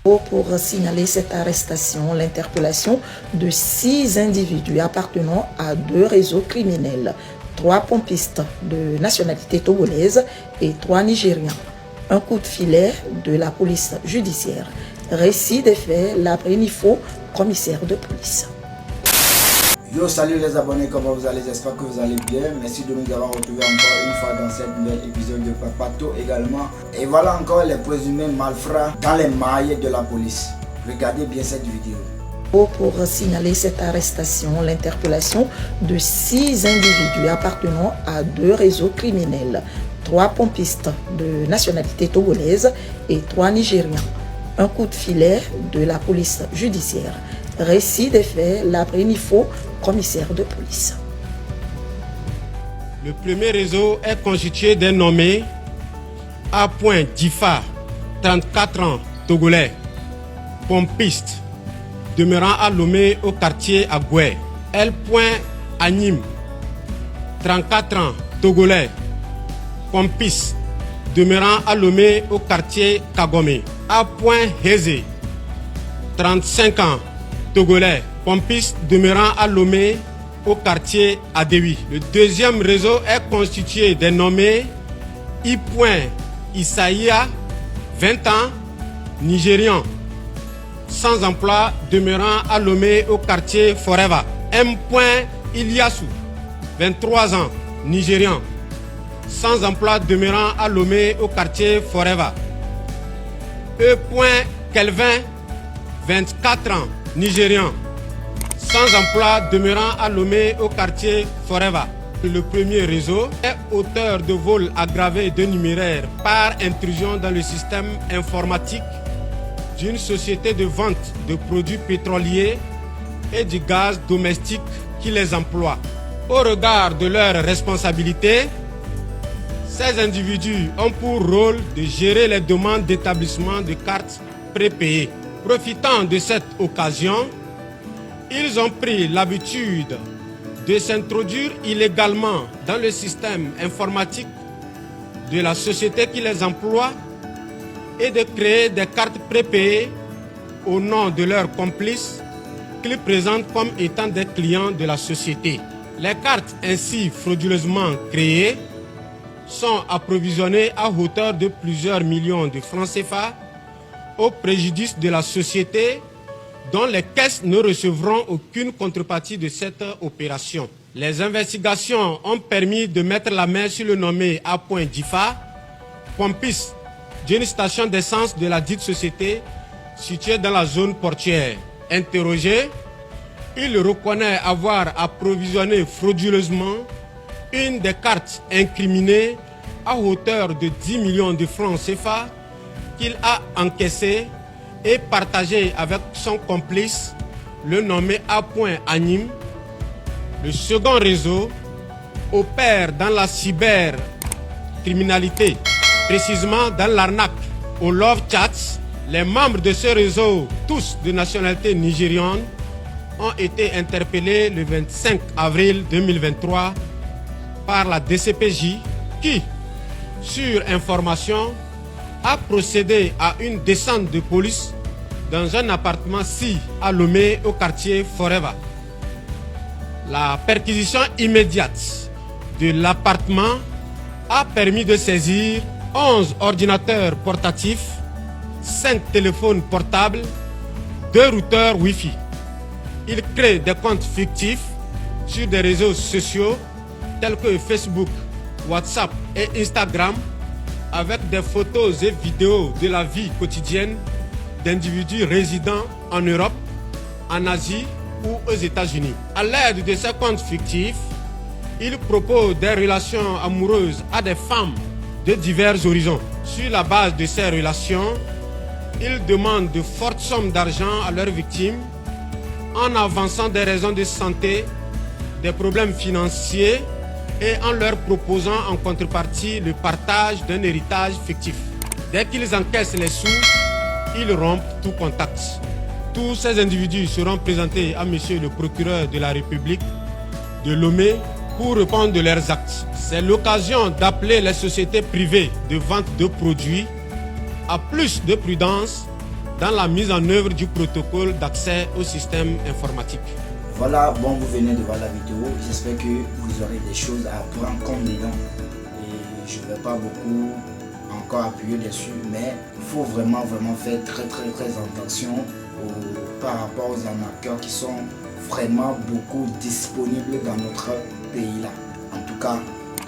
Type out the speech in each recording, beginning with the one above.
Pour signaler cette arrestation, l'interpellation de 6 individus appartenant à 2 réseaux criminels, 3 pompistes de nationalité togolaise et 3 Nigérians. Un coup de filet de la police judiciaire. Récit des faits, l'après Nifo, commissaire de police. Yo, salut les abonnés, comment vous allez? J'espère que vous allez bien. Merci de nous avoir retrouvés encore une fois dans cette nouvelle épisode de Papato également. Et voilà encore les présumés malfrats dans les mailles de la police. Regardez bien cette vidéo. Pour signaler cette arrestation, l'interpellation de 6 individus appartenant à 2 réseaux criminels, 3 pompistes de nationalité togolaise et 3 Nigérians. Un coup de filet de la police judiciaire. Récit des faits, l'après Nifo, commissaire de police. Le premier réseau est constitué d'un nommé A. Difa, 34 ans, togolais, pompiste, demeurant à Lomé au quartier Agoué. L. Anim, 34 ans, togolais, pompiste, demeurant à Lomé au quartier Kagomé. A. Heze, 35 ans, togolais, pompiste demeurant à Lomé au quartier Adewi. Le deuxième réseau est constitué des nommés I. Isaïa, 20 ans, nigérian, sans emploi demeurant à Lomé au quartier Forever. M. Iliassou, 23 ans, nigérian, sans emploi demeurant à Lomé au quartier Forever. E. Kelvin, 24 ans, nigérian, sans emploi demeurant à Lomé au quartier Forever. Le premier réseau est auteur de vol aggravé de numéraire par intrusion dans le système informatique d'une société de vente de produits pétroliers et du gaz domestique qui les emploie. Au regard de leurs responsabilités, ces individus ont pour rôle de gérer les demandes d'établissement de cartes prépayées. Profitant de cette occasion, ils ont pris l'habitude de s'introduire illégalement dans le système informatique de la société qui les emploie et de créer des cartes prépayées au nom de leurs complices qu'ils présentent comme étant des clients de la société. Les cartes ainsi frauduleusement créées sont approvisionnées à hauteur de plusieurs millions de francs CFA au préjudice de la société dont les caisses ne recevront aucune contrepartie de cette opération. Les investigations ont permis de mettre la main sur le nommé A. Difa, pompiste d'une station d'essence de la dite société située dans la zone portuaire. Interrogé, il reconnaît avoir approvisionné frauduleusement une des cartes incriminées à hauteur de 10 millions de francs CFA qu'il a encaissé et partagé avec son complice, le nommé A. Anim. Le second réseau opère dans la cybercriminalité, précisément dans l'arnaque au love chats. Les membres de ce réseau, tous de nationalité nigériane, ont été interpellés le 25 avril 2023 par la DCPJ qui, sur information, a procédé à une descente de police dans un appartement à Lomé au quartier Forever. La perquisition immédiate de l'appartement a permis de saisir 11 ordinateurs portatifs, 5 téléphones portables, 2 routeurs Wi-Fi. Il crée des comptes fictifs sur des réseaux sociaux tels que Facebook, WhatsApp et Instagram, avec des photos et vidéos de la vie quotidienne d'individus résidant en Europe, en Asie ou aux États-Unis. À l'aide de ces comptes fictifs, il propose des relations amoureuses à des femmes de divers horizons. Sur la base de ces relations, il demande de fortes sommes d'argent à leurs victimes en avançant des raisons de santé, des problèmes financiers et en leur proposant en contrepartie le partage d'un héritage fictif. Dès qu'ils encaissent les sous, ils rompent tout contact. Tous ces individus seront présentés à monsieur le procureur de la République de Lomé pour répondre de leurs actes. C'est l'occasion d'appeler les sociétés privées de vente de produits à plus de prudence dans la mise en œuvre du protocole d'accès au système informatique. Voilà, bon, vous venez de voir la vidéo. J'espère que vous aurez des choses à prendre en compte dedans. Et je ne vais pas beaucoup encore appuyer dessus, mais il faut vraiment faire très attention par rapport aux arnaqueurs qui sont vraiment beaucoup disponibles dans notre pays là. En tout cas,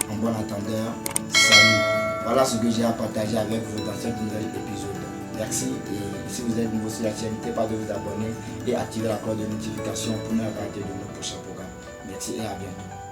en bon entendeur, salut. Voilà ce que j'ai à partager avec vous dans cet nouvel épisode. Merci, et si vous êtes nouveau sur la chaîne, n'hésitez pas de vous abonner et activer la cloche de notification pour ne pas rater de nos prochains programmes. Merci et à bientôt.